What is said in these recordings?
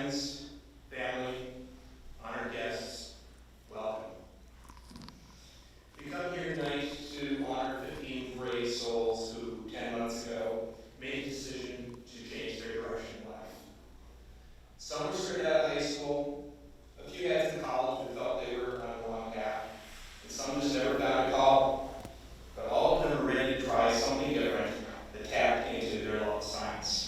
friends, family, honored guests, welcome. We come here tonight to honor 15 brave souls who 10 months ago made a decision to change their direction in life. Some were straight out of high school, a few had some college who felt they were on the wrong path, and some just never found a call. But all of them are ready to try something different that tapped into their love of science.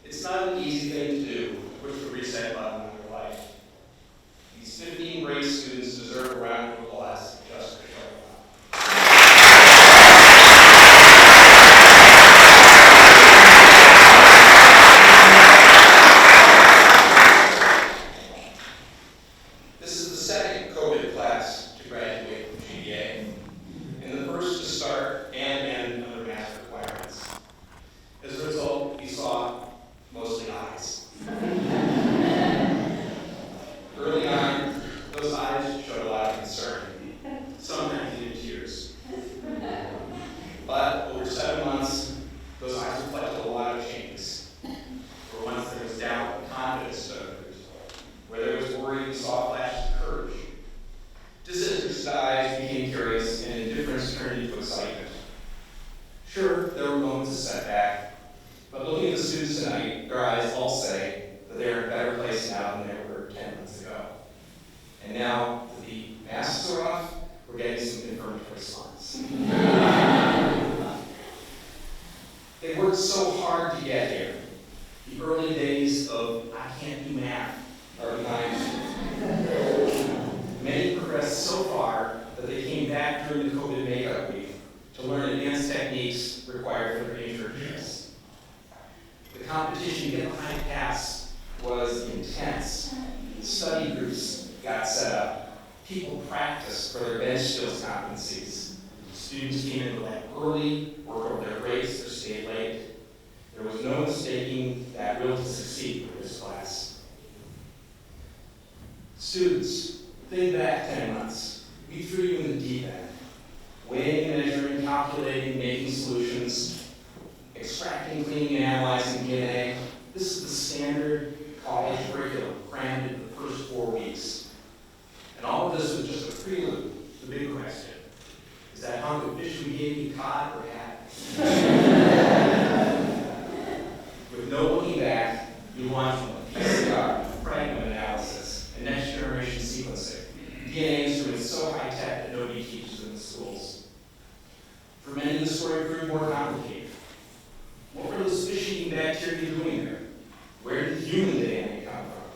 It's not an easy thing to do to push the reset button on your life. These 15 brave students deserve a round of applause just for showing up. This is the second COVID class to graduate from GBA, and the first to start and end under mask requirements. As a result, we saw mostly eyes. Early on, those eyes showed a lot of concern, sometimes even tears. But over 7 months, those eyes reflected a lot of changes. For once there was doubt, confidence stirred. Where there was worry, we saw flashes of courage. Disinterested eyes became curious, and indifference turned into excitement. Sure, there were moments of setback, but looking at the students tonight, their eyes all say that they're in a better place now than they were 10 months ago. And now that the masks are off, we're getting some confirmatory response. They worked so hard to get here. The early days of I can't do math are behind them. Many progressed so far that they came back during the COVID makeup week to learn advanced techniques required for their internships. The competition to get behind pass was intense. Study groups got set up. People practiced for their bench skills competencies. Students came into lab early, worked over their breaks, or stayed late. There was no mistaking that will to succeed for this class. Students, think back 10 months. We threw you in the deep end. Weighing, measuring, calculating, making solutions, extracting, cleaning, and analyzing DNA. This is the standard college curriculum crammed into the first 4 weeks. And all of this was just a prelude to the big question. Is that hunk of fish we gave you caught or had? With no looking back, you launched PCR, fragment analysis, and next generation sequencing. DNA instruments so high tech that nobody teaches in the schools. For many, the story proved more complicated. What were those fish-eating bacteria doing there? Where did human DNA come from?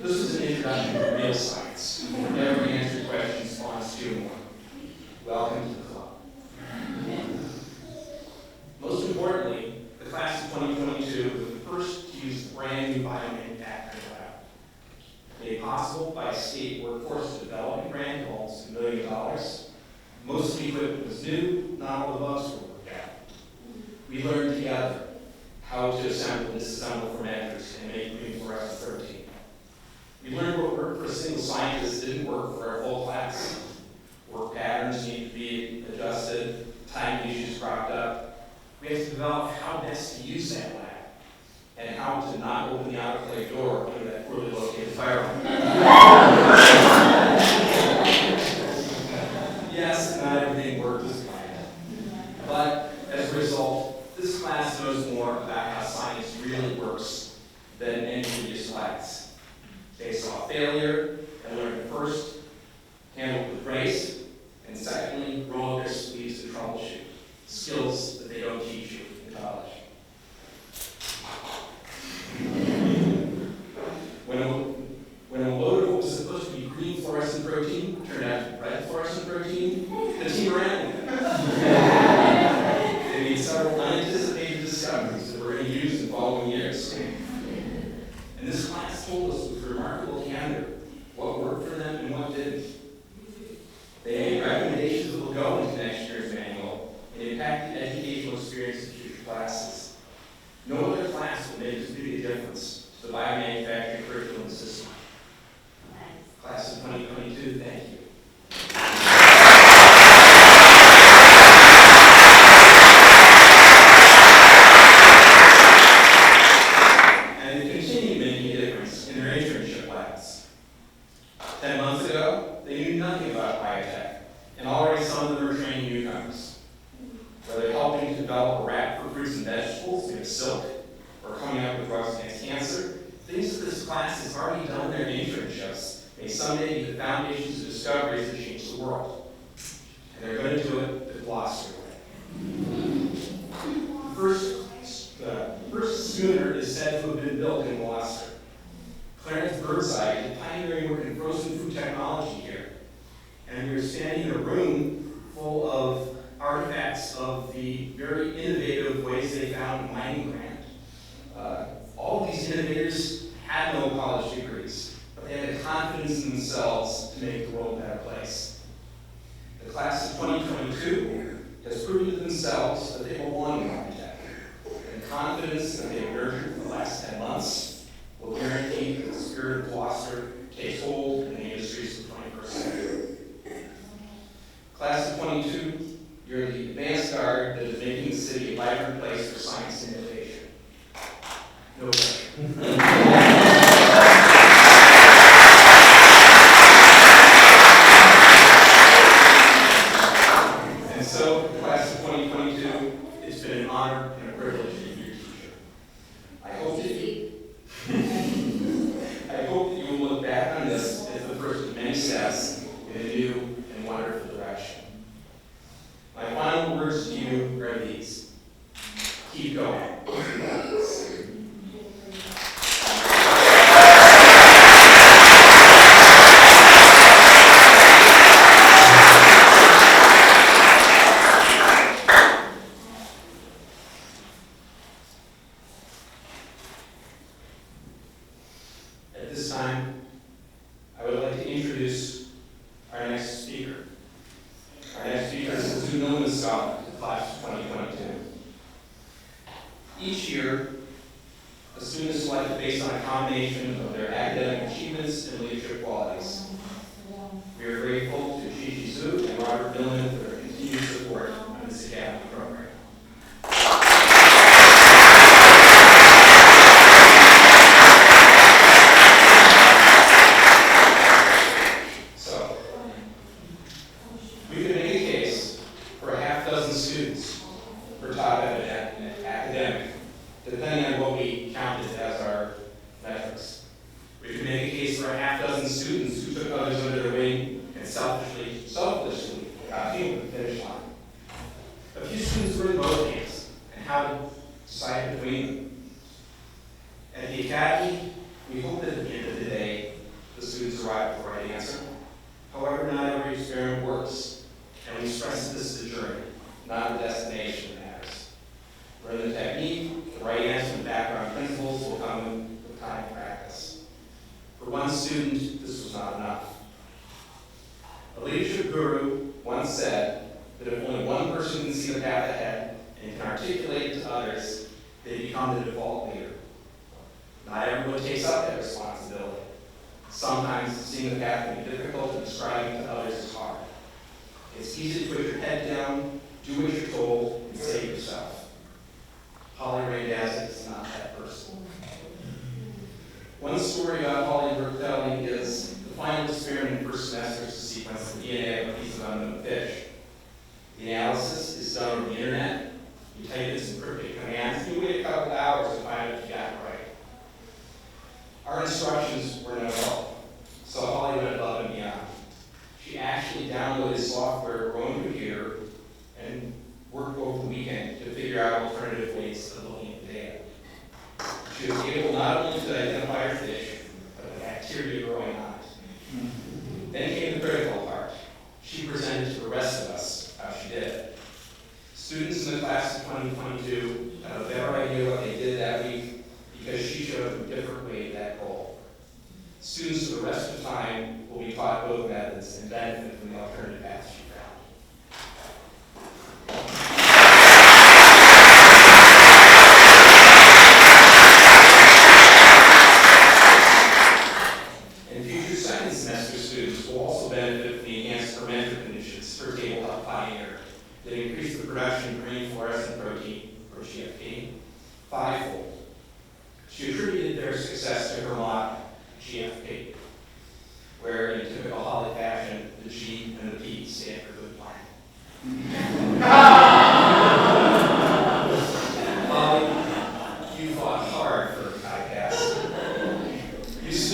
This was an introduction to real science. Every answered question spawns 2 more. Welcome to the club. Most importantly, the class of 2022 was the first to use the brand new biomanufacturing lab. Made possible by a state workforce development grant of almost $1 million. Most of the equipment was new, not all the bugs were worked out. We learned together how to assemble and disassemble fermenters and make green fluorescent protein. We learned what worked for a single scientist didn't work for our whole class. Work patterns need to be adjusted, time issues cropped up. We have to develop how best to use that lab and how to not open the autoclave door under that poorly located fire alarm. Yes, not everything worked as planned. But as a result, this class knows more about how science really works than any previous class. They saw failure and learned first, handled with grace, and secondly, roll up their sleeves to troubleshoot. Skills that they don't teach you in college. When a load of what was supposed to be green fluorescent protein turned out to be red fluorescent protein, the team ran with it. They made several unanticipated discoveries that were going to use in following years. And this class told us with remarkable candor what worked for them and what didn't. They made recommendations that will go into next year's manual and impact the educational experience of future classes. No other class will make as big a difference to the biomanufacturing curriculum system. Class of 2022, thank you. And continue making this class has already done their internships may someday be the foundations of discoveries that change the world. And they're going to do it the Gloucester way. The first schooner is said to have been built in Gloucester. Clarence Birdseye did pioneering work in frozen food technology here. And we are standing in a room full of artifacts of the very innovative ways they found mining granite. All of these innovators had no college degrees, but they had the confidence in themselves to make the world a better place. The class of 2022 has proven to themselves that they belong in architecture, and the confidence that they've nurtured for the last 10 months will guarantee that the spirit of Gloucester takes hold in the industries of the 21st century. Class of 22, you're the advanced guard that is making the city a vibrant place for science and innovation. No pressure. And so, class of 2022, it's been an honor and a privilege to be your teacher. I hope that you will look back on this as the first of many steps in a new and wonderful direction. My final words to you are these. Keep going. At this time, I would like to introduce our next speaker. Our next speaker is the Zunoman Scholar, class of 2022. Each year, a student is selected based on a combination of their academic achievements and leadership qualities. We are grateful to Gigi Zhu and Robert Millman for their continued support of this academy program. We could make a case for a half dozen students for top academic, depending on what we counted as our metrics. We could make a case for a half dozen students who took others under their wing and selfishly got to the finish line. A few students were in both camps and how to decide between them. At the academy, we hope that at the end of the day, the students arrive at the right answer. However, not every experiment works, and we stress that this is a journey, not a destination that matters. Learn the technique, the right answer, and background principles will come with time and practice. For one student, this was not enough. A leadership guru once said that if only one person can see the path ahead and can articulate it to others, they become the default leader. Not everyone takes up that responsibility. Sometimes seeing the path can be difficult and describing to others is hard. It's easy to put your head down, do what you're told, and save yourself. Holly Randazzik is not that person. One story about Holly worth telling is the final experiment in first semester is to sequence the DNA of a piece of unknown fish. The analysis is done over the internet. You type in some cryptic commands, and you wait a couple of hours to find out if you got it right. Our instructions were no help, so Holly went above and beyond. She actually downloaded software to her own computer and worked over the weekend to figure out alternative ways of looking at the data. She was able not only to identify her fish, but the bacteria growing on it. Then came the critical part. She presented to the rest of us how she did it. Students in the class of 2022 have a better idea what they did that week because she showed them a different way to that goal. Students for the rest of the time will be taught both methods and benefit from the alternative paths she found. And future second semester students will also benefit from the enhanced fermenter conditions for tabletop pioneer that increase the production of green fluorescent protein, or GFP, fivefold. She attributed their success to her motto, GFP, where in typical Holly fashion, the G and the P stand for good planet. Holly, you fought hard for ICAS.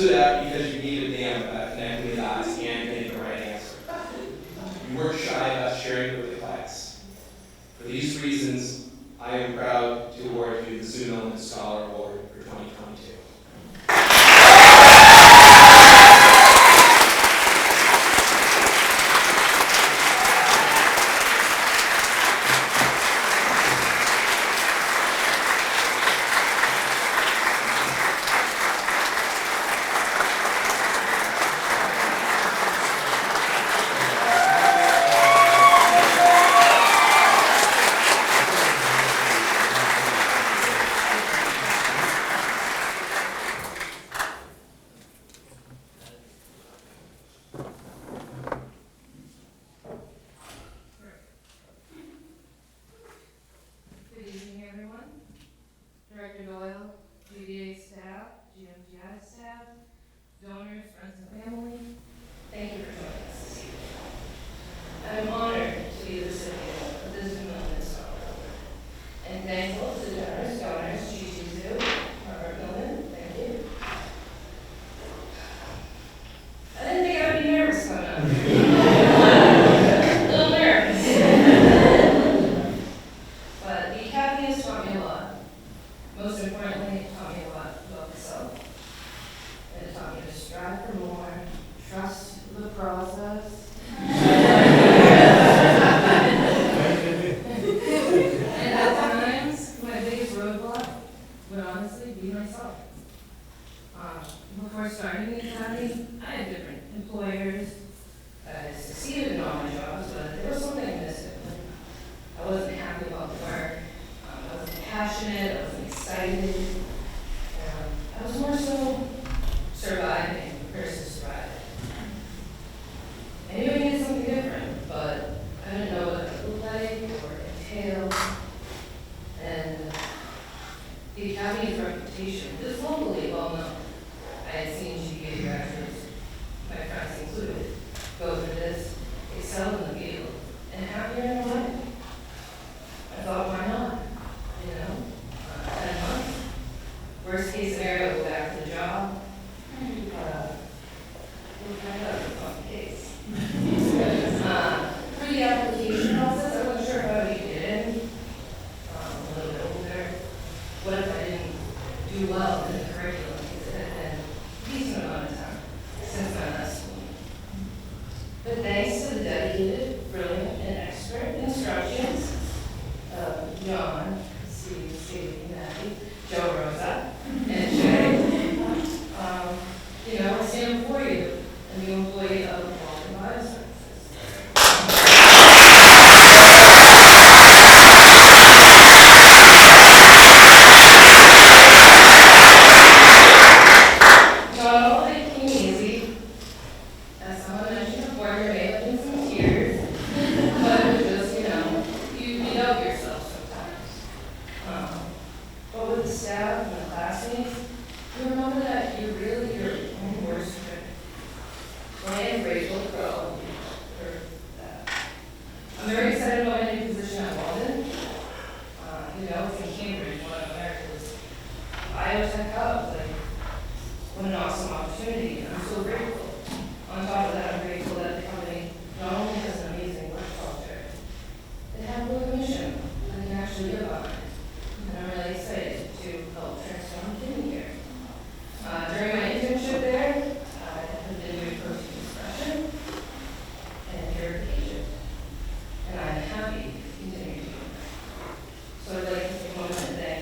stood out because you gave a damn about connecting the dots and getting the right answer. You weren't shy about sharing it with the class. For these reasons, I am proud to award you the Sue Millman Scholar Award for 2022. Good evening, everyone. Director Doyle, GDA staff, GMGI staff, donors, friends, and family, thank you for joining us this evening. I'm honored to be the recipient of this Millman Scholar Award, and thankful to the generous donors, Gigi Zoo, Robert Millman, thank you. I didn't think I would be nervous coming up here. A little nervous. But the Academy has taught me a lot. Most importantly, it taught me a lot about myself. It taught me to strive for more, trust the process. And at times, my biggest roadblock would honestly be myself. Before starting the Academy, I had different employers. I succeeded in all my jobs, but there was something missing. I wasn't happy about the work. I wasn't passionate. I wasn't excited. I was more so surviving versus thriving. I knew I needed something different, but I didn't know what it looked like or entailed. And the Academy's reputation is locally well known. I had seen GPA graduates, my friends included, go through this, excel in the field, and happier in their life. I thought, why not? 10 months. Worst case scenario, go back to the job. We'll find out if it's not the case. For the application process, I wasn't sure if I would get in. A little bit older. What if I didn't do well in the curriculum? Because it had been a decent amount of time since my last school. But thanks to the dedicated, brilliant, and expert instructions of John, Steve, Maddie, Joe Rosa, and Jay, I stand before you, a new employee of Walden Bioservices. Not all of it came easy. As someone mentioned before, there may have been some tears, but it was just, you beat up yourself sometimes. But with the staff and the classmates, you remember that you're really your own worst critic. Well, I am grateful for all of you for that. I'm very excited about my new position at Walden. It's in Cambridge, one of America's biotech hubs. What an awesome opportunity, and I'm so grateful. On top of that, I'm grateful that the company not only has an amazing work culture, they have a real mission that they can actually live on. And I'm really excited to help transform kidney care. During my internship there, I have been doing protein expression and purification. And I'm happy to continue doing that. So I'd like to take a moment to thank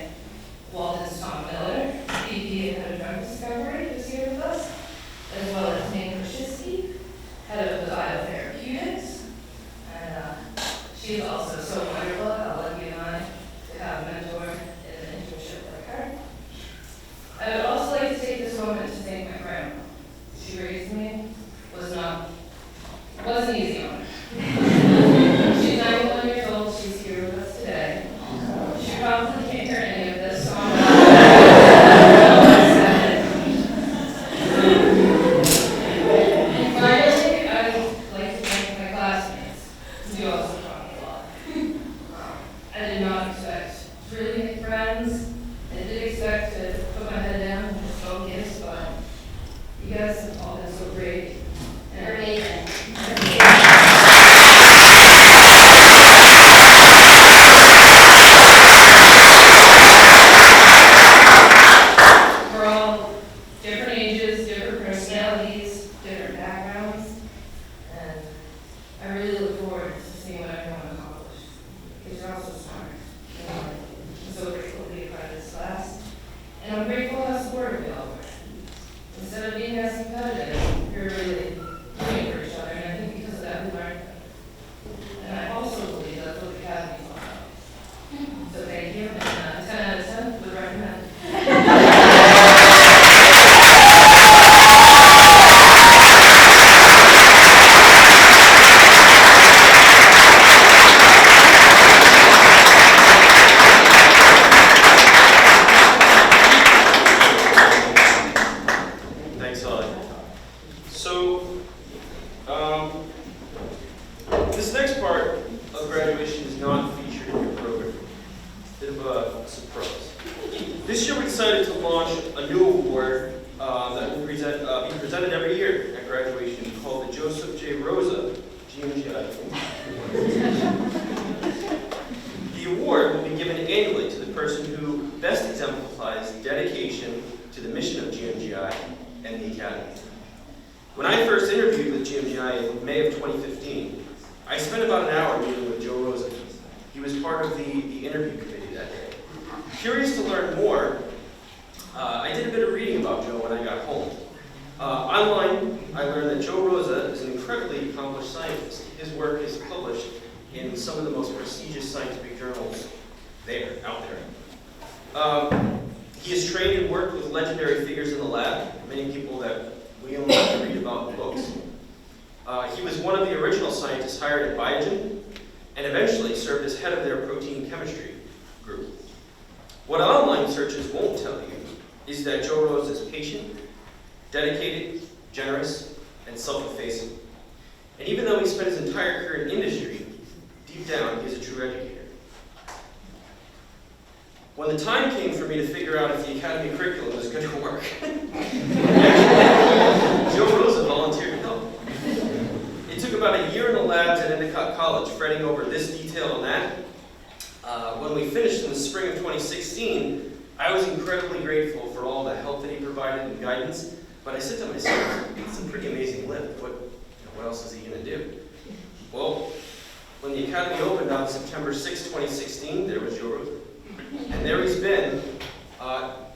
Walden's Tom Miller, VP and Head of Drug Discovery, who's here with us, as well as Nate Krzyzewski, Head of Biotherapeutics. And she is also so wonderful, how lucky am I to have a mentor in an internship like her. I would also like to take this moment to thank my grandma. She raised me, wasn't easy on her. She's 91 years old, she's here with us today. She probably can't hear any of this, so I'm And finally, I'd like to thank my classmates, who also taught me a lot. I did not expect to really make friends. I did expect to put my head down and just focus, but a new award that will be presented every year at graduation called the Joseph J. Rosa GMGI. The award will be given annually to the person who best exemplifies dedication to the mission of GMGI and the Academy. When I first interviewed with GMGI in May of 2015, I spent about an hour meeting with Joe Rosa. He was part of the interview committee that day. Curious to learn more, I did a bit of reading about Joe when I got home. Online, I learned that Joe Rosa is an incredibly accomplished scientist. His work is published in some of the most prestigious scientific journals out there. He has trained and worked with legendary figures in the lab, many people that we only have to read about in books. He was one of the original scientists hired at Biogen, and eventually served as head of their protein chemistry group. What online searches won't tell you is that Joe Rosa is patient, dedicated, generous, and self-effacing. And even though he spent his entire career in industry, deep down, he is a true educator. When the time came for me to figure out if the Academy curriculum was going to work, Joe Rosa volunteered to help. It took about a year in the labs at Endicott College, fretting over this detail and that. When we finished in the spring of 2016, I was incredibly grateful for all the help that he provided and guidance, but I said to myself, it's a pretty amazing lift. What else is he going to do? Well, when the Academy opened on September 6, 2016, there was Joe Rosa. And there he's been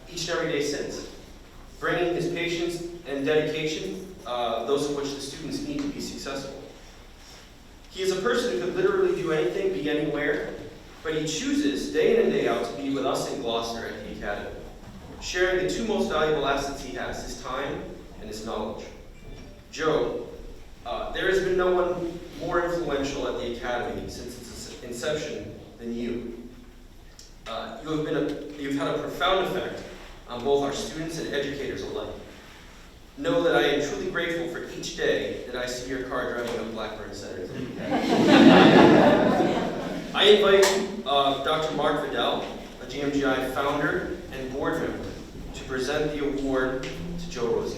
each and every day since, bringing his patience and dedication, those of which the students need to be successful. He is a person who could literally do anything, be anywhere, but he chooses day in and day out to be with us in Gloucester at the Academy, sharing the two most valuable assets he has, his time and his knowledge. Joe, there has been no one more influential at the Academy since its inception than you. You've had a profound effect on both our students and educators alike. Know that I am truly grateful for each day that I see your car driving up Blackburn Center. I invite Dr. Mark Vidal, a GMGI founder and board member, to present the award to Joe Rosa.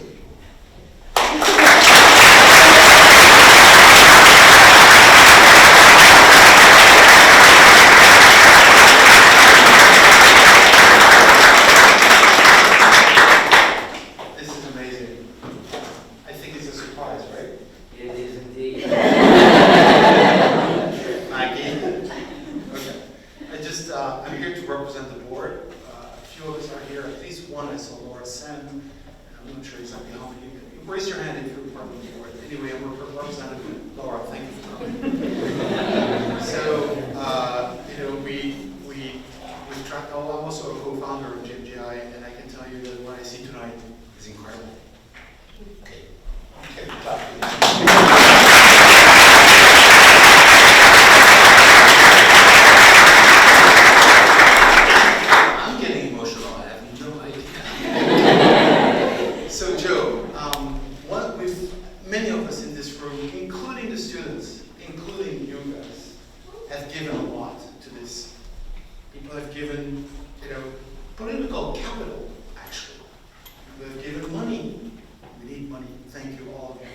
I'm here to represent the board. A few of us are here, at least one I saw Laura Sen. I'm not sure exactly how many. Raise your hand if you're part of the board. Anyway, I'm representing Laura. Thank you for coming. So, we've tracked. I'm also a co-founder of GMGI, and I can tell you that what I see tonight is incredible. Okay, many of us in this room, including the students, including you guys, have given a lot to this. People have given, political capital, actually. People have given money. We need money. Thank you, all of you.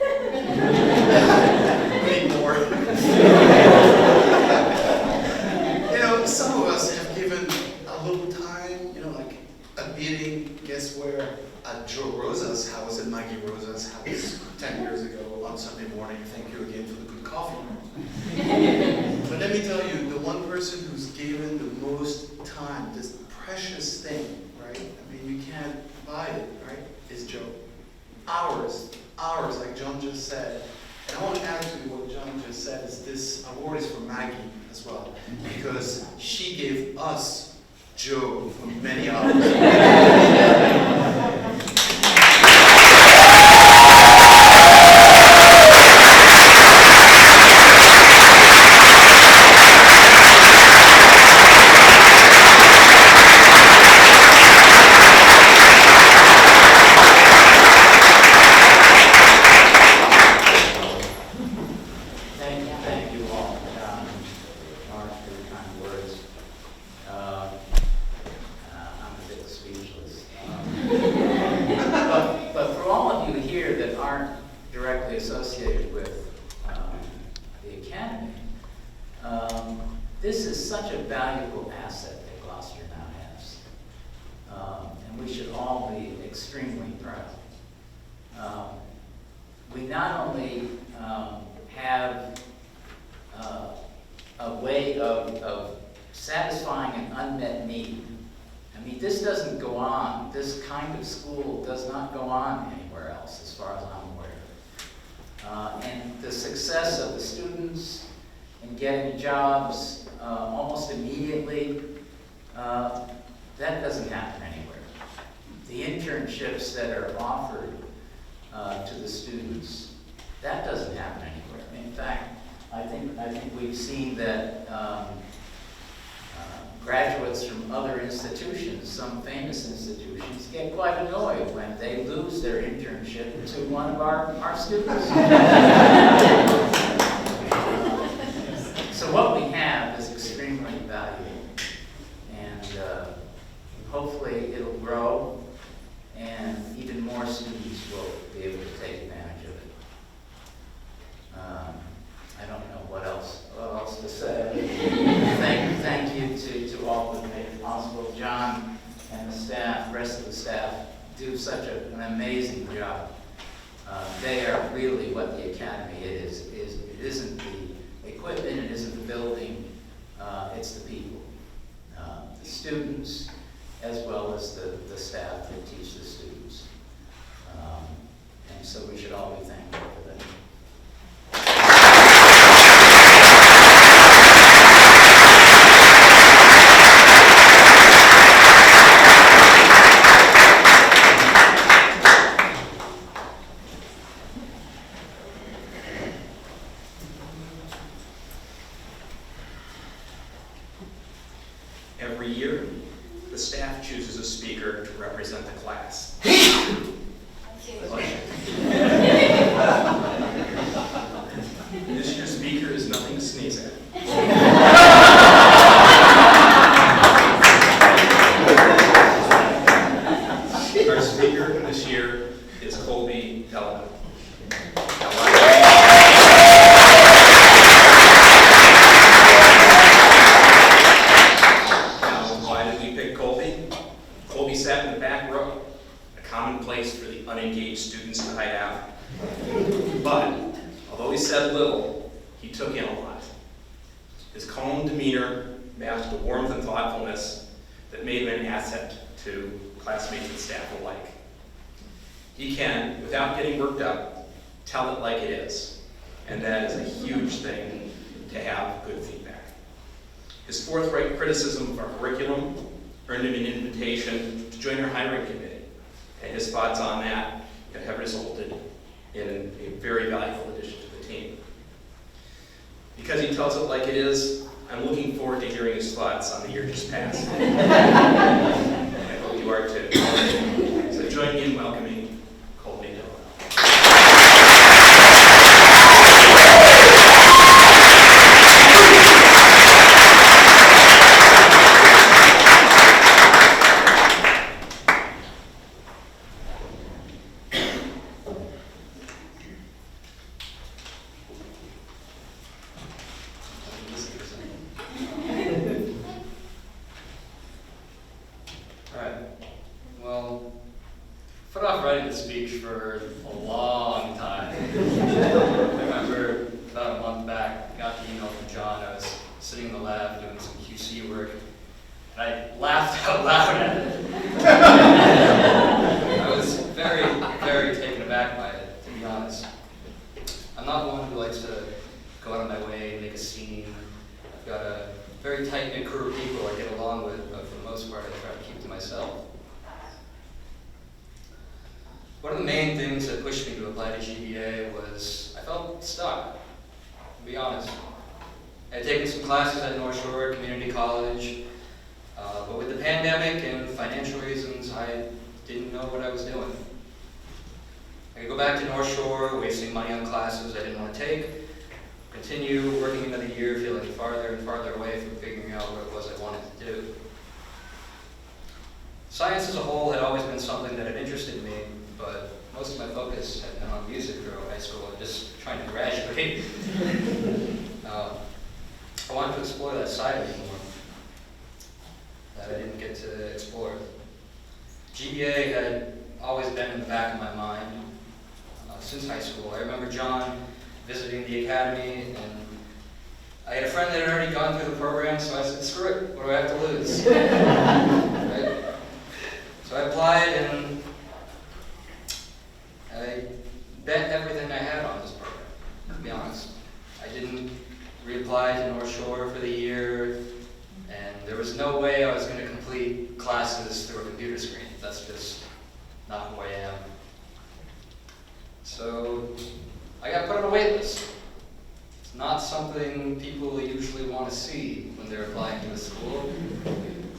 We need more. Some of us have given a little time, like a meeting, guess where? At Joe Rosa's house, at Maggie Rosa's house 10 years ago on Sunday morning. Thank you again for the good coffee. But let me tell you, the one person who's given the most time, this precious thing, right? I mean, you can't buy it, right? Is Joe. Hours, like John just said. And I want to add to what John just said, is this award is for Maggie as well, because she gave us Joe for many hours. Thank you all, John, Mark, for your kind words. I'm a bit speechless. does not go on anywhere else, as far as I'm aware. And the success of the students in getting jobs almost immediately, that doesn't happen anywhere. The internships that are offered to the students, that doesn't happen anywhere. In fact, I think we've seen that graduates from other institutions, some famous institutions, get quite annoyed when they lose their internship to one of our students. So what we have is extremely valuable, and hopefully it'll grow, and even more students will be able to take advantage of it. I don't know what else to say. Thank you to all who made it possible. John and the staff, rest of the staff, do such an amazing job. They are really what the Academy is. It isn't the equipment, it isn't the building, it's the people. The students, as well as the staff that teach the students. And so we should all be thankful for that. Every year, the staff chooses a speaker to represent the class. This year's speaker is nothing to sneeze at. Our speaker this year is Colby Delano. Colby sat in the back row, a common place for the unengaged students to hide out. But, although he said little, he took in a lot. His calm demeanor matched the warmth and thoughtfulness that made him an asset to classmates and staff alike. He can, without getting worked up, tell it like it is, and that is a huge thing to have good feedback. His forthright criticism of our curriculum earned him an invitation to join our hiring committee, and his thoughts on that have resulted in a very valuable addition to the team. Because he tells it like it is, I'm looking forward to hearing his thoughts on the year just past. I hope you are too. So join me in welcoming Colby Delano. Put off writing the speech for a long time. I remember about a month back, I got the email from John. I was sitting in the lab doing some QC work, and I laughed out loud at it. I was very, very taken aback by it, to be honest. I'm not one who likes to go out of my way and make a scene. I've got a very tight-knit crew of people I get along with, but for the most part, I try to keep to myself. One of the main things that pushed me to apply to GBA was I felt stuck, to be honest. I had taken some classes at North Shore Community College, but with the pandemic and financial reasons, I didn't know what I was doing. I could go back to North Shore, wasting money on classes I didn't want to take, continue working another year feeling farther and farther away from figuring out what it was I wanted to do. Science as a whole had always been something that had interested me, but most of my focus had been on music throughout high school and just trying to graduate. I wanted to explore that side of me more that I didn't get to explore. GBA had always been in the back of my mind since high school. I remember John visiting the academy, and I had a friend that had already gone through the program, so I said, screw it, what do I have to lose? Right? So I applied, and to see when they're applying to the school.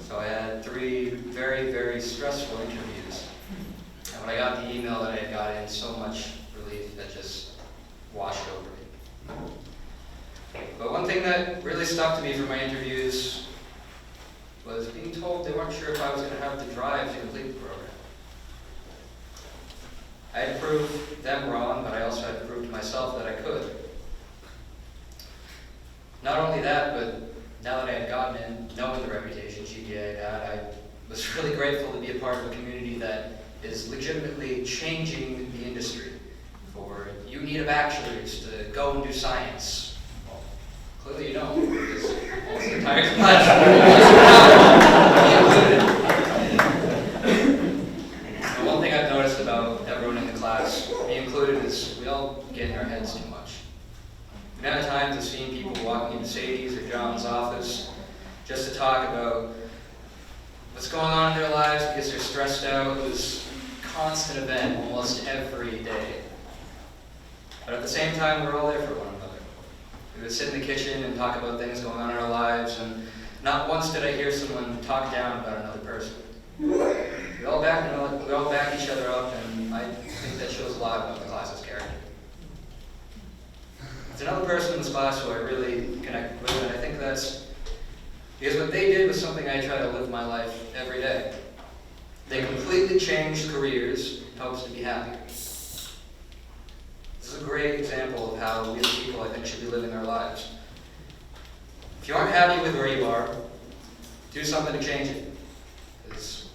So I had 3 very, very stressful interviews. And when I got the email that I had got in, so much relief that just washed over me. But one thing that really stuck to me from my interviews was being told they weren't sure if I was going to have the drive to complete the program. I had to prove them wrong, but I also had to prove to myself that I could. Not only that, but now that I had gotten in, knowing the reputation GBA had, I was really grateful to be a part of a community that is legitimately changing the industry. For you need a bachelor's to go and do science. Well, clearly you don't, because almost the entire class and one thing I've noticed about everyone in the class, me included, is we all get in our heads too much. The amount of times I've seen people walking into Sadie's or John's office just to talk about what's going on in their lives because they're stressed out. It was a constant event almost every day. But at the same time, we're all there for one another. We would sit in the kitchen and talk about things going on in our lives, and not once did I hear someone talk down about another person. We all back each other up, and I think that shows a lot about the class's character. There's another person in this class who I really connect with, and I think that's because what they did was something I try to live my life every day. They completely changed careers in hopes to be happier. This is a great example of how we as people, I think, should be living our lives. If you aren't happy with where you are, do something to change it. It's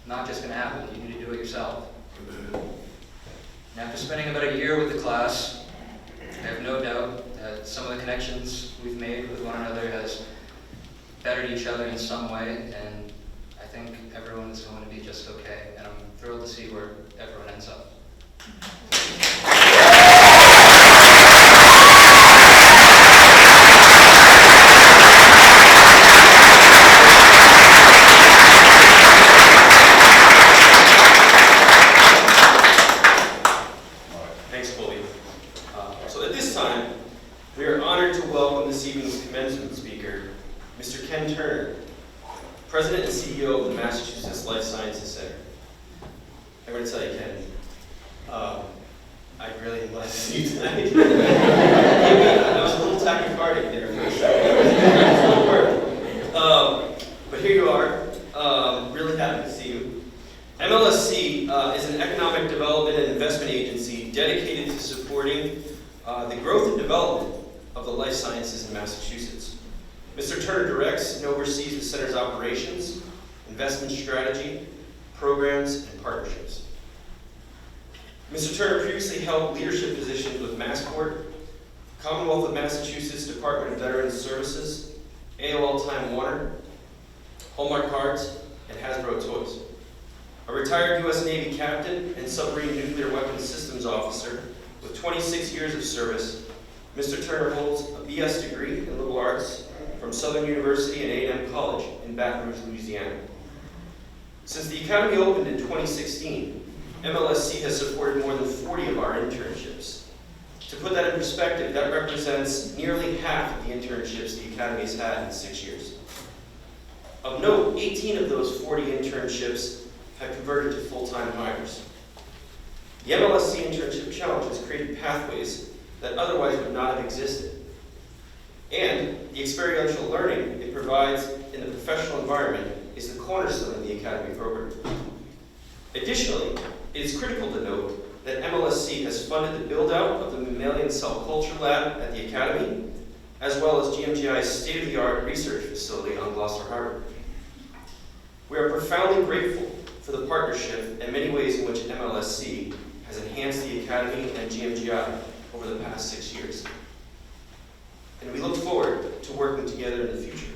not just going to happen. You need to do it yourself. And after spending about a year with the class, I have no doubt that some of the connections we've made with one another has bettered each other in some way, and I think everyone is going to be just okay. And I'm thrilled to see where everyone ends up. Thanks, Colby. So at this time, we are honored to welcome this evening's commencement speaker, Mr. Ken Turner, President and CEO of the Massachusetts Life Sciences Center. I'm going to tell you, Ken, I really am glad to see you tonight. I was a little tachycardic there for a second. But here you are. Really happy to see you. MLSC is an economic development and investment agency dedicated to supporting the growth and development of the life sciences in Massachusetts. Mr. Turner directs and oversees the center's operations, investment strategy, programs, and partnerships. Mr. Turner previously held leadership positions with Massport, Commonwealth of Massachusetts Department of Veterans Services, AOL Time Warner, Hallmark Cards, and Hasbro Toys. A retired U.S. Navy captain and submarine nuclear weapons systems officer with 26 years of service, Mr. Turner holds a BS degree in liberal arts from Southern University and A&M College in Baton Rouge, Louisiana. Since the Academy opened in 2016, MLSC has supported more than 40 of our internships. To put that in perspective, that represents nearly half of the internships the Academy has had in 6 years. Of note, 18 of those 40 internships have converted to full-time hires. The MLSC Internship Challenge has created pathways that otherwise would not have existed. And the experiential learning it provides in the professional environment is the cornerstone of the Academy program. Additionally, it is critical to note that MLSC has funded the build-out of the Mammalian Cell Culture Lab at the Academy, as well as GMGI's state-of-the-art research facility on Gloucester Harbor. We are profoundly grateful for the partnership and many ways in which MLSC has enhanced the Academy and GMGI over the past 6 years. And we look forward to working together in the future.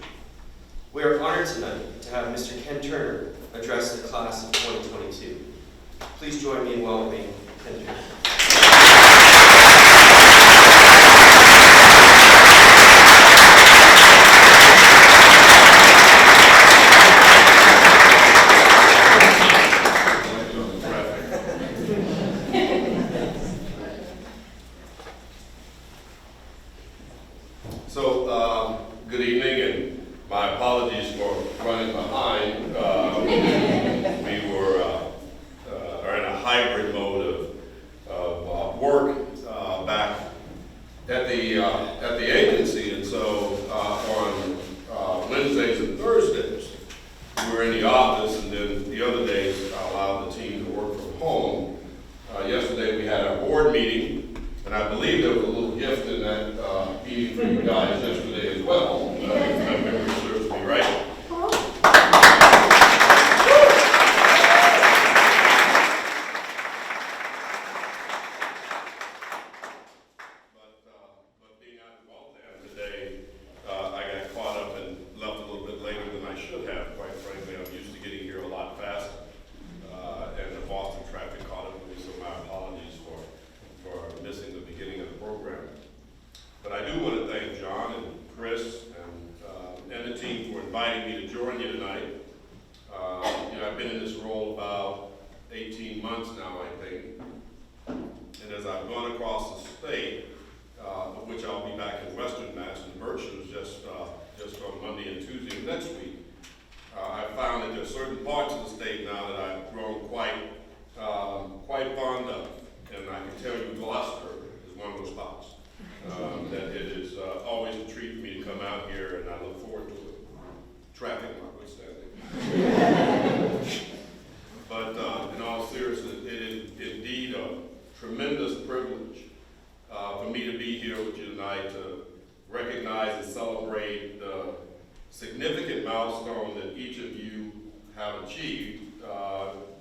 We are honored tonight to have Mr. Ken Turner address the class of 2022. Please join me in welcoming Ken Turner. So, good evening, hybrid mode of work back at the agency, and so on Wednesdays and Thursdays we were in the office, and then the other days I allowed the team to work from home. Yesterday we had our board meeting, and I believe there was a little gift in that meeting for you guys yesterday as well. If my memory serves me right. But being out in Waltham today, I got caught up and left a little bit later than I should have. Quite frankly, I'm used to getting here a lot faster, and the Boston traffic caught up with me, so my apologies for missing the beginning of the program. But I do want to thank John and Chris and the team for inviting me to join you tonight. I've been in this role about 18 months now, I think. And as I've gone across the state, of which I'll be back in Western Mass and Berkshire just on Monday and Tuesday of next week, I found that there are certain parts of the state now that I've grown quite fond of. And I can tell you Gloucester is one of those spots. That it is always a treat for me to come out here, and I look forward to it. Traffic notwithstanding. But in all seriousness, it is indeed a tremendous privilege for me to be here with you tonight to recognize and celebrate the significant milestone that each of you have achieved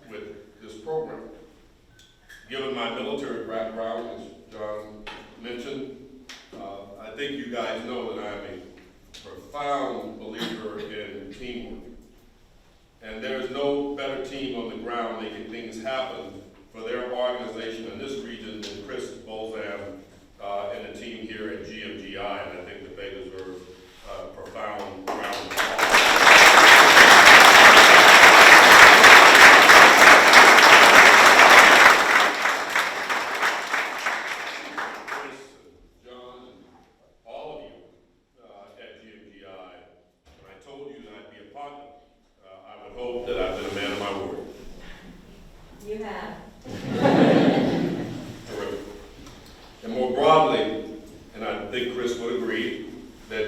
with this program. Given my military background, as John mentioned, I think you guys know that I'm a profound believer in teamwork. And there is no better team on the ground making things happen for their organization in this region than Chris Bolzan and the team here at GMGI, and I think that they deserve a profound round of applause.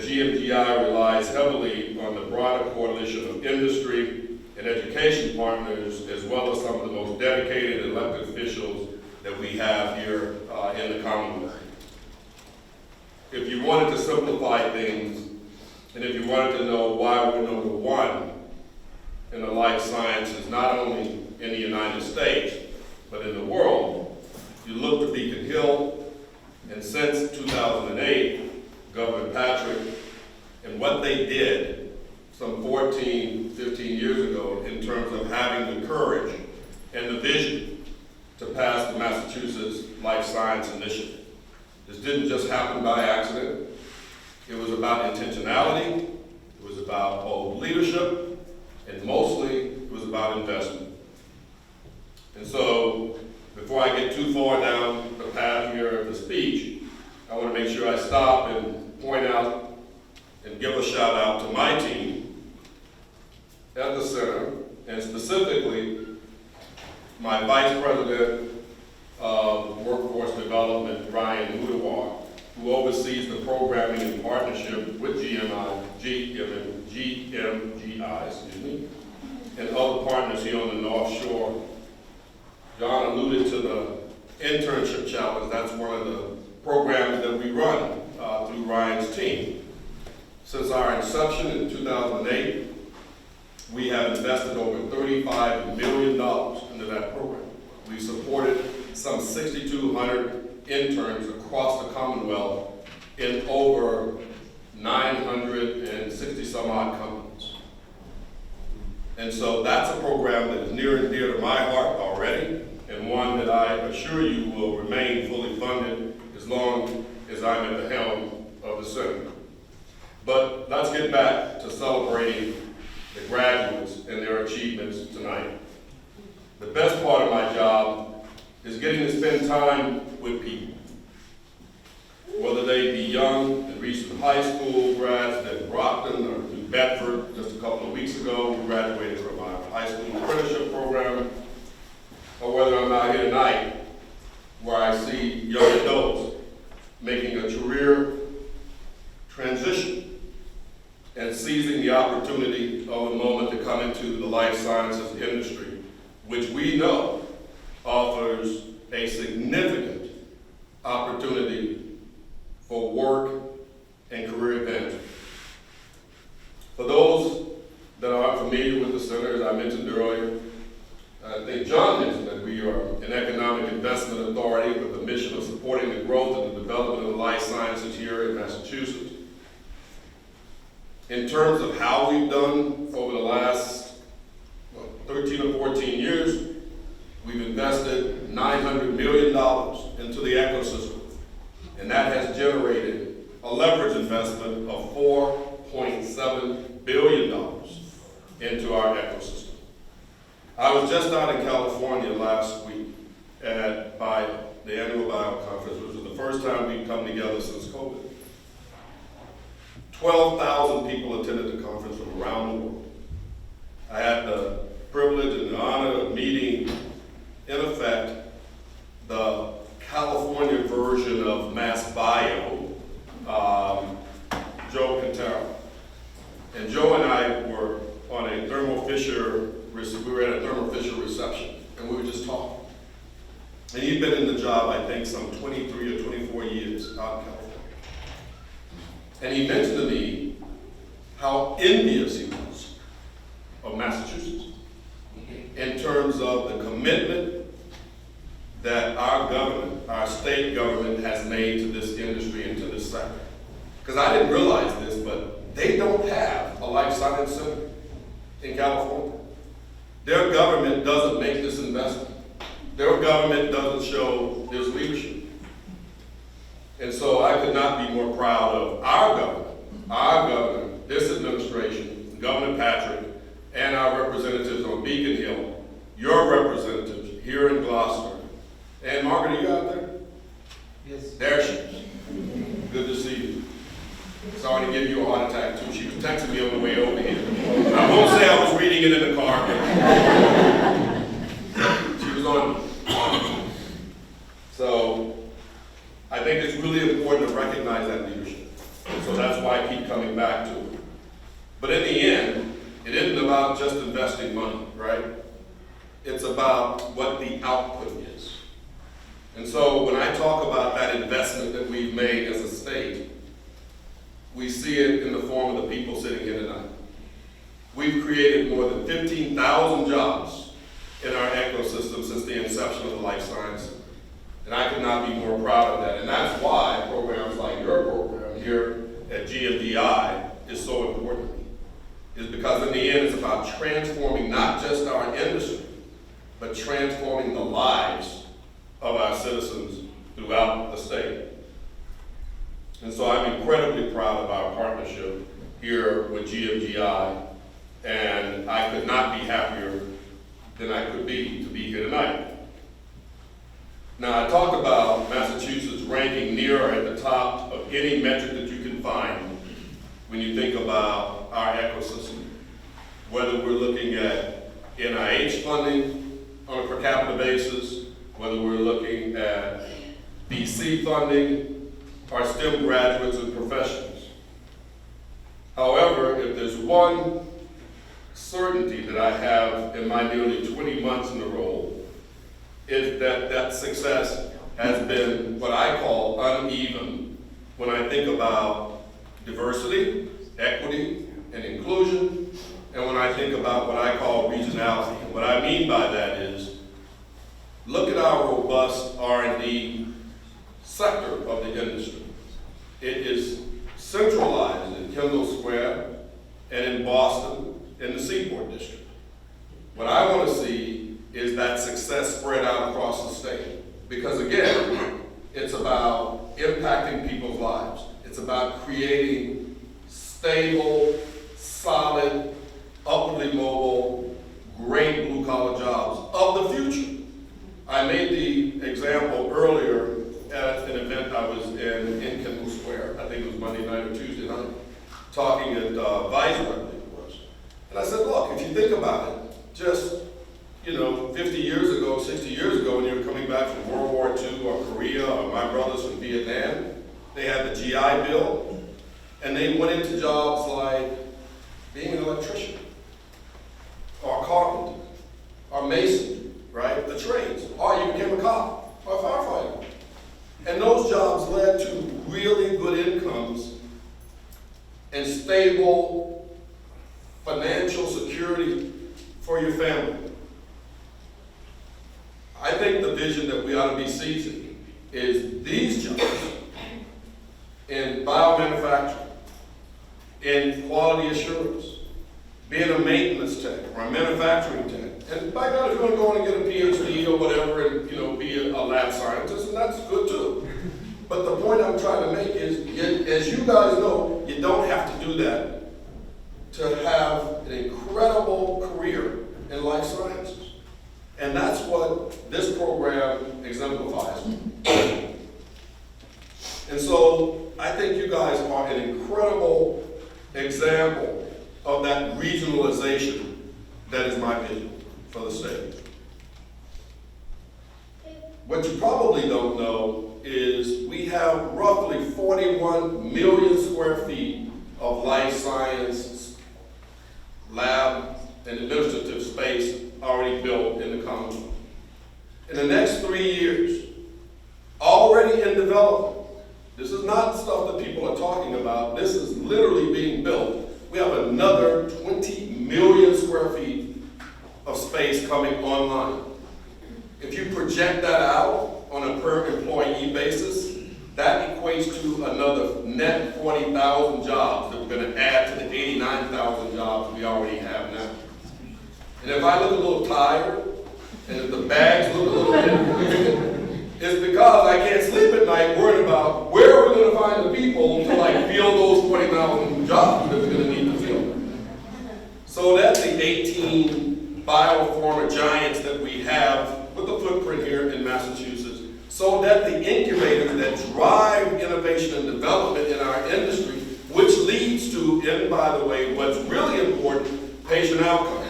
GMGI relies heavily on the broader coalition of industry and education partners, as well as some of the most dedicated elected officials that we have here in the Commonwealth. If you wanted to simplify things, and if you wanted to know why we're number one in the life sciences, not only in the United States, but in the world, you look to Beacon Hill, and since 2008, Governor Patrick, and what they did some 14, 15 years ago in terms of having the courage and the vision to pass the Massachusetts Life Science Initiative. This didn't just happen by accident. It was about intentionality, it was about bold leadership, and mostly it was about investment. And so, before I get too far down the path here of the speech, I want to make sure I stop and point out and give a shout out to my team at the center, and specifically my Vice President of Workforce Development, Ryan Mudawar, who oversees the programming in partnership with GMGI, and other partners here on the North Shore. John alluded to the internship challenge. That's one of the programs that we run through Ryan's team. Since our inception in 2008, we have invested over $35 million into that program. We've supported some 6,200 interns across the Commonwealth in over 960 some odd companies. And so that's a program that is near and dear to my heart already, and one that I assure you will remain fully funded as long as I'm at the helm of the center. But let's get back to celebrating the graduates and their achievements tonight. The best part of my job is getting to spend time with people. Whether they be young and recent high school grads at Brockton or New Bedford just a couple of weeks ago, we graduated from our high school apprenticeship program, or whether I'm out here tonight, where I see young adults making a career transition and seizing the opportunity of the moment to come into the life sciences industry, which we know offers a significant opportunity for work and career advancement. For those that aren't familiar with the center, as I mentioned earlier, I think John mentioned that we are an economic investment authority with the mission of supporting the growth and the development of the life sciences here in Massachusetts. In terms of how we've done over the last 13 or 14 years, we've invested $900 million into the ecosystem, and that has generated a leverage investment of $4.7 billion into our ecosystem. I was just out in California last week at BIO, the annual BIO conference, which was the first time we've come together since COVID. 12,000 people attended the conference from around the world. I had the privilege and the honor of meeting, in effect, the California version of MassBio, Joe Quintero. And Joe and I were on a Thermo Fisher, we were at a Thermo Fisher reception, and we were just talking. And he'd been in the job, I think, some 23 or 24 years out in California. And he mentioned to me how envious he was of Massachusetts in terms of the commitment that our government, our state government, has made to this industry and to this sector. Because I didn't realize this, but they don't have a life science center in California. Their government doesn't make this investment. Their government doesn't show this leadership. And so I could not be more proud of our governor, this administration, Governor Patrick, and our representatives on Beacon Hill, your representatives here in Gloucester. And Margaret, are you out there? Yes. There she is. Good to see you. Sorry to give you a heart attack too. She was texting me on the way over here. I won't say I was reading it in the car, but she was on me. So I think it's really important to recognize that leadership. So that's why I keep coming back to it. But in the end, it isn't about just investing money, right? It's about what the output is. And so when I talk about that investment that we've made as a state, we see it in the form of the people sitting here tonight. We've created more than 15,000 jobs in our ecosystem since the inception of the life sciences. And I could not be more proud of that. And that's why programs like your program here at GMDI is so important to me. Is because in the end it's about transforming not just our industry, but transforming the lives of our citizens throughout the state. And so I'm incredibly proud of our partnership here with GMGI, and I could not be happier than I could be to be here tonight. Now, I talked about Massachusetts ranking near or at the top of any metric that you can find when you think about our ecosystem, whether we're looking at NIH funding on a per capita basis, whether we're looking at VC funding, our STEM graduates and professionals. However, if there's one certainty that I have in my nearly 20 months in the role, is that that success has been what I call uneven when I think about diversity, equity, and inclusion, and when I think about what I call regionality. And what I mean by that is, look at our robust R&D sector of the industry. It is centralized in Kendall Square and in Boston in the Seaport District. What I want to see is that success spread out across the state. Because again, it's about impacting people's lives. It's about creating stable, solid, upwardly mobile, great blue-collar jobs of the future. I made the example earlier at an event I was in Kendall Square. I think it was Monday night or Tuesday night, talking at Vice, I believe it was. And I said, look, if you think about it, just 50 years ago, 60 years back from World War II or Korea, or my brothers from Vietnam. They had the GI Bill, and they went into jobs like being an electrician, or a carpenter, or mason, right? The trades. Or you became a cop, or a firefighter. And those jobs led to really good incomes and stable financial security for your family. I think the vision that we ought to be seizing is these jobs in biomanufacturing, in quality assurance, being a maintenance tech or a manufacturing tech. And by God, if you want to go on and get a PhD or whatever and be a lab scientist, and that's good too. But the point I'm trying to make is, as you guys know, you don't have to do that to have an incredible career in life sciences. And that's what this program exemplifies. And so I think you guys are an incredible example of that regionalization that is my vision for the state. What you probably don't know is we have roughly 41 million square feet of life science lab and administrative space already built in the Commonwealth. In the next 3 years, already in development, this is not stuff that people are talking about, this is literally being built. We have another 20 million square feet of space coming online. If you project that out on a per employee basis, that equates to another net 40,000 jobs that we're going to add to the 89,000 jobs we already have now. And if I look a little tired, and if the bags look a little bit, it's because I can't sleep at night worried about where we're going to find the people to fill those 40,000 jobs that we're going to need to fill. So that's the 18 biopharma giants that we have with the footprint here in Massachusetts, so that the incubators that drive innovation and development in our industry, which leads to, and by the way, what's really important, patient outcomes.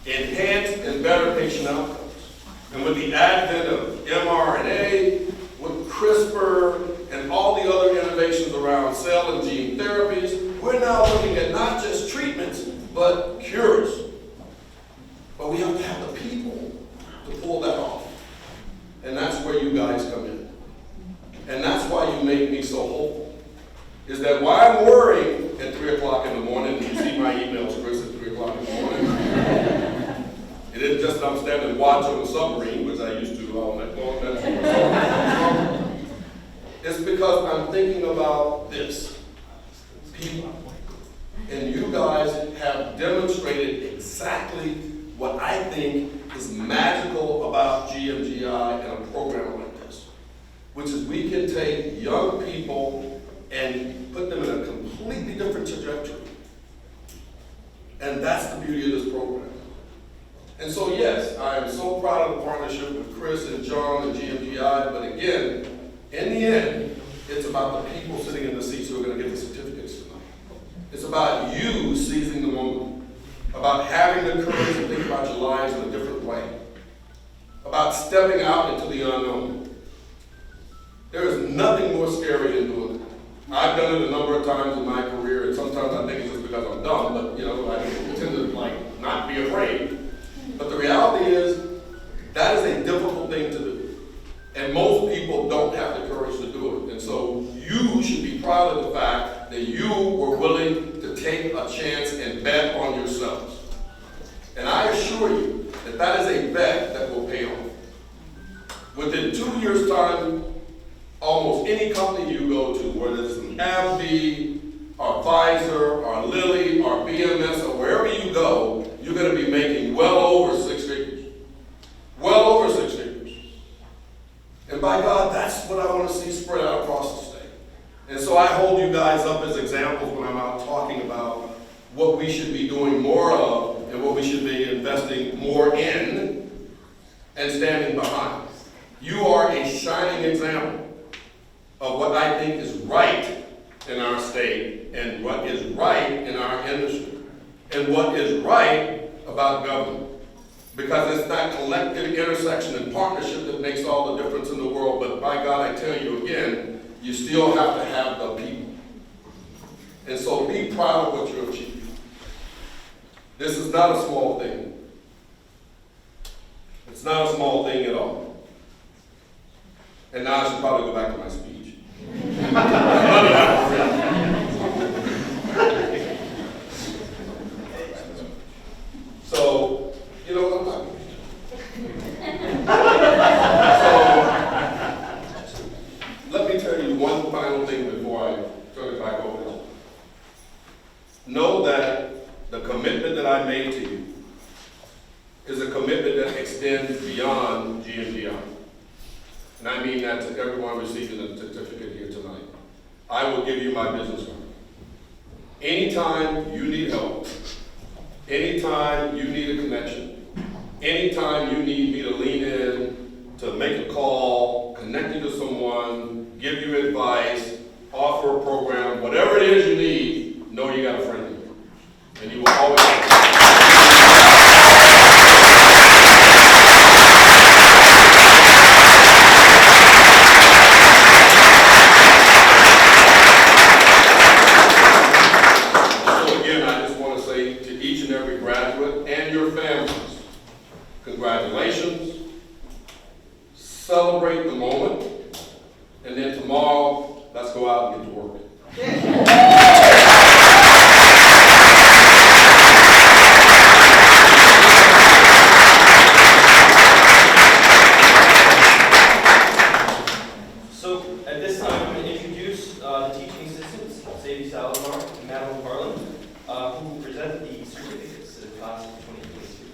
Enhanced and better patient outcomes. And with the advent of mRNA, with CRISPR, and all the other innovations around cell and gene therapies, we're now looking at not just treatments, but cures. But we have to have the people to pull that off. And that's where you guys come in. And that's why you make me so hopeful. Is that why I'm worrying at 3 o'clock in the morning, and you see my emails, Chris, at 3 o'clock in the morning. It isn't just I'm standing watch on the submarine, which I used to all night long. It's because I'm thinking about this. People. And you guys have demonstrated exactly what I think is magical about GMGI and a program like this, which is we can take young people and put them in a completely different trajectory. And that's the beauty of this program. And so yes, I am so proud of the partnership with Chris and John and GMGI, but again, in the end, it's about the people sitting in the seats who are going to get the certificates tonight. It's about you seizing the moment, about having the courage to think about your lives in a different way, about stepping out into the unknown. There is nothing more scary than doing that. I've done it a number of times in my career, and sometimes I think it's just because I'm dumb, but I tend to not be afraid. But the reality is, that is a difficult thing to do. And most people don't have the courage to do it. And so you should be proud of the fact that you were willing to take a chance and bet on yourselves. And I assure you that that is a bet that will pay off. Within 2 years' time, almost any company you go to, whether it's an AbbVie, or Pfizer, or Lilly, or BMS, or wherever you go, you're going to be making well over 6 figures. Well over 6 figures. And by God, that's what I want to see spread out across the state. And so I hold you guys up as examples when I'm out talking about what we should be doing more of and what we should be investing more in and standing behind. You are a shining example of what I think is right in our state and what is right in our industry and what is right about government. Because it's that collective intersection and partnership that makes all the difference in the world. But by God, I tell you again, you still have to have the people. And so be proud of what you achieved. This is not a small thing. It's not a small thing at all. And now I should probably go back to my speech. So, you know what I'm talking about. So, let me tell you one final thing before I turn it back over to you. Know that the commitment that I made to you is a commitment that extends beyond GMGI. And I mean that to everyone receiving a certificate here tonight. I will give you my business card. Anytime you need help, anytime you need a connection, anytime you need me to lean in, to make a call, connect you to someone, give you advice, offer a program, whatever it is you need, know you got a friend in you. And you will always have a So again, I just want to say to each and every graduate and your families, congratulations, celebrate the moment, and then tomorrow, let's go out and get to work. So at this time, I'm going to introduce the teaching assistants, Sadie Salazar and Madeline Harlan, who will present the certificates to the class of 2022.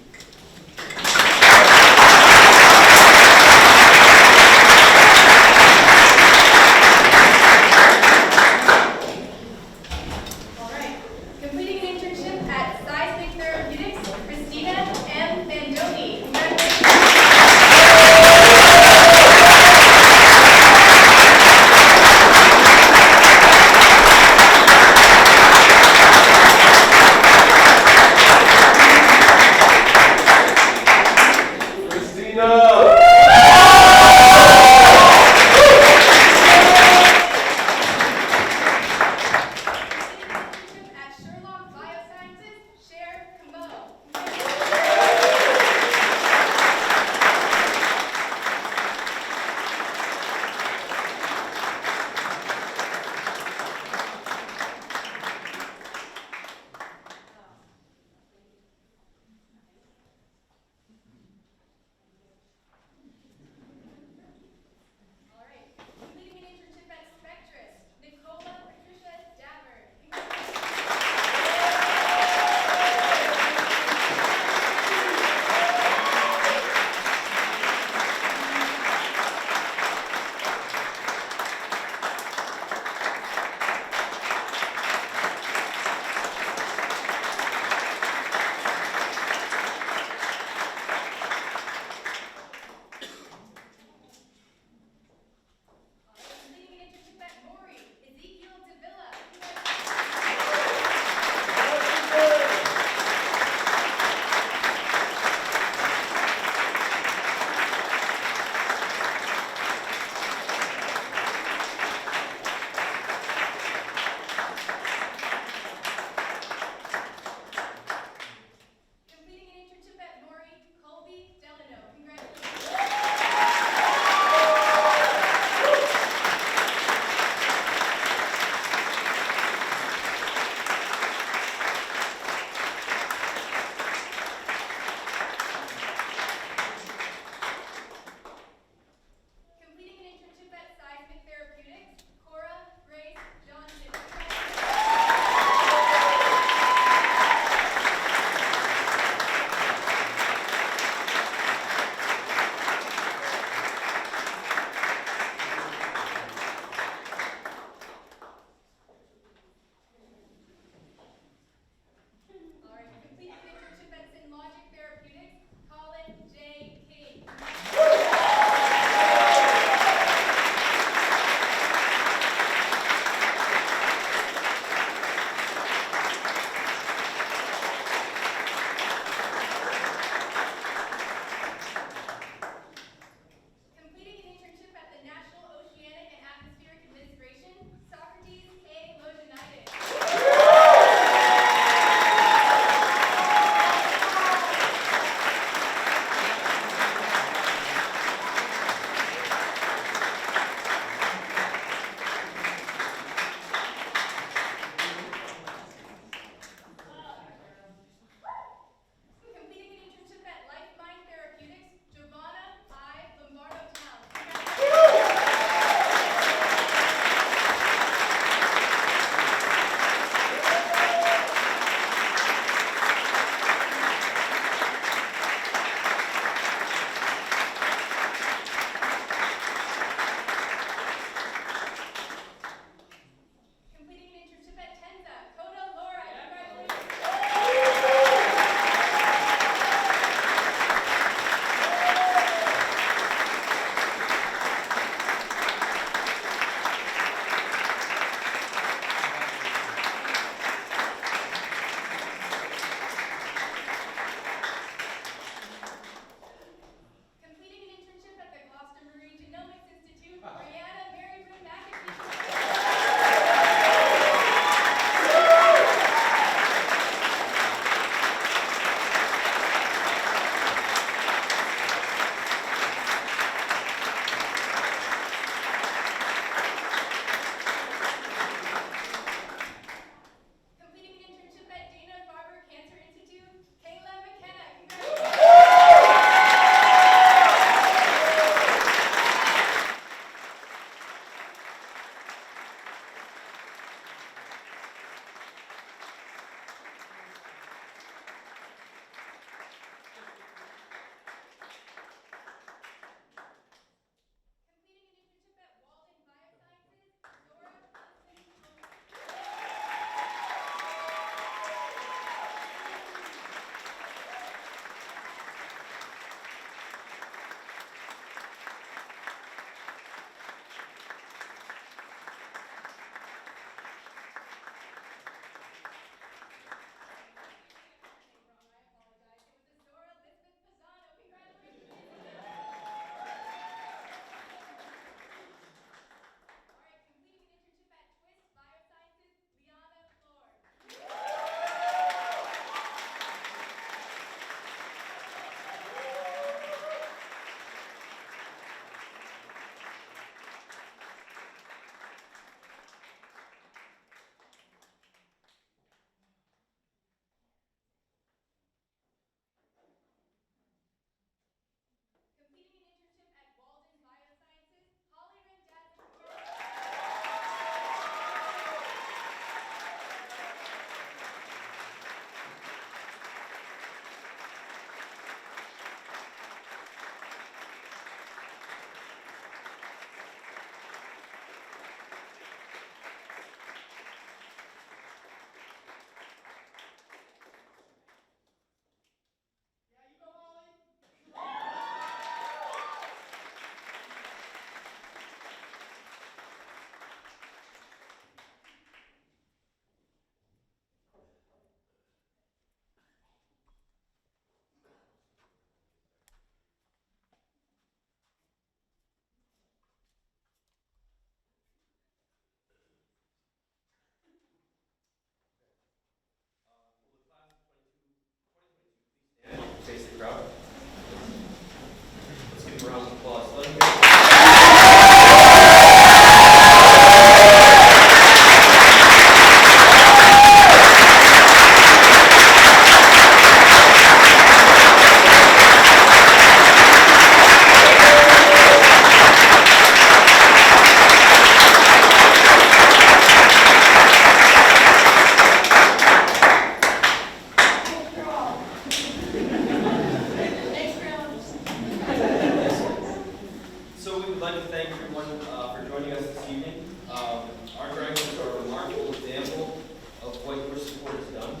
everyone for joining us this evening. Our graduates are a remarkable example of what your support has done.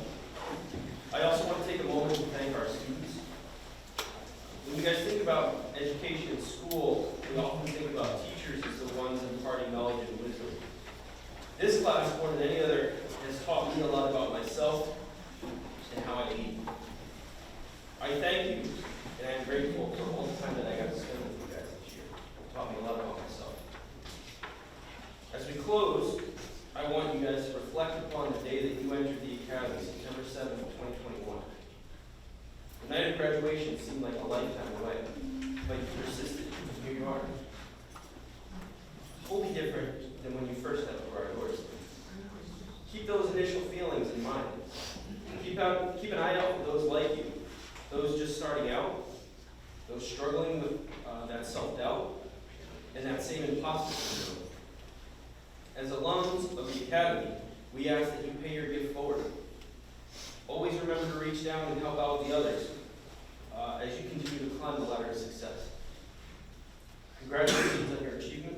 I also want to take a moment to thank our students. When you guys think about education in school, we often think about teachers as the ones imparting knowledge and wisdom. This class, more than any other, has taught me a lot about myself and how I lead. I thank you, and I'm grateful for all the time that I got to spend with you guys this year. It taught me a lot about myself. As we close, I want you guys to reflect upon the day that you entered the Academy, September 7th, 2021. The night of graduation seemed like a lifetime away, but you persisted, and here you are. Wholly different than when you first stepped through our doors. Keep those initial feelings in mind. Keep an eye out for those like you, those just starting out, those struggling with that self-doubt, and that same imposter syndrome. As alums of the Academy, we ask that you pay your gift forward. Always remember to reach down and help out the others as you continue to climb the ladder of success. Congratulations on your achievements.